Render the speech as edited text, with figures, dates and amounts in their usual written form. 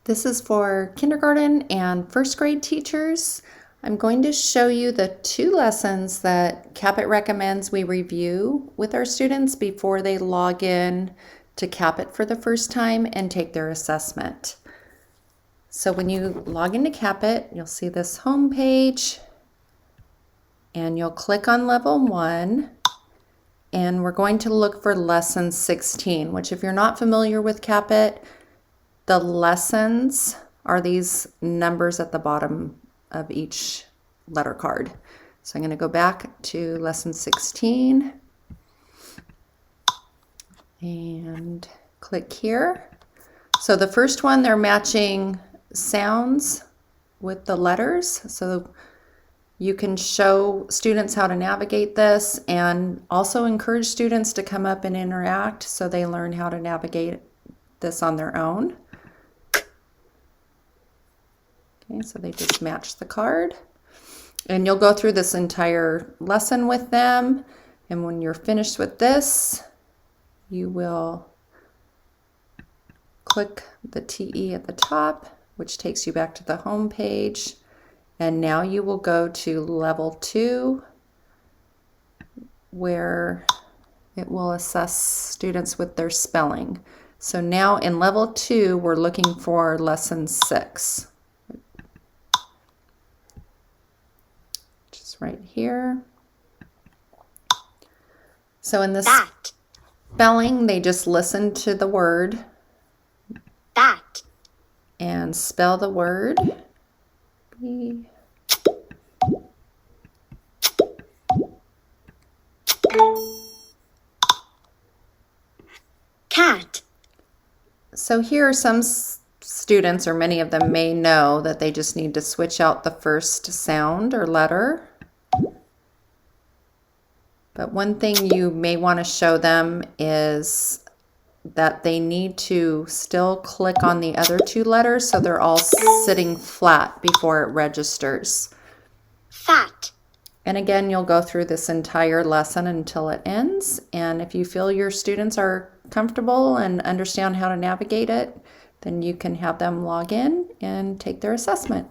This is for kindergarten and first grade teachers. I'm going to show you the 2 lessons that Capit recommends we review with our students before they log in to Capit for the first time and take their assessment. So when you log into Capit, you'll see this home page and you'll click on level 1 and we're going to look for lesson 16, which if you're not familiar with Capit, the lessons are these numbers at the bottom of each letter card. So I'm going to go back to lesson 16 and click here. So the first one, they're matching sounds with the letters. So you can show students how to navigate this and also encourage students to come up and interact so they learn how to navigate this on their own. Okay, so they just match the card. And you'll go through this entire lesson with them. And when you're finished with this, you will click the TE at the top, which takes you back to the home page. And now you will go to level 2, where it will assess students with their spelling. So now in level 2, we're looking for lesson 6. Just right here. So in this spelling, they just listen to the word that and spell the word. Cat. So here some students, or many of them, may know that they just need to switch out the first sound or letter. But one thing you may want to show them is that they need to still click on the other 2 letters so they're all sitting flat before it registers. Fat. And again, you'll go through this entire lesson until it ends. And if you feel your students are comfortable and understand how to navigate it, then you can have them log in and take their assessment.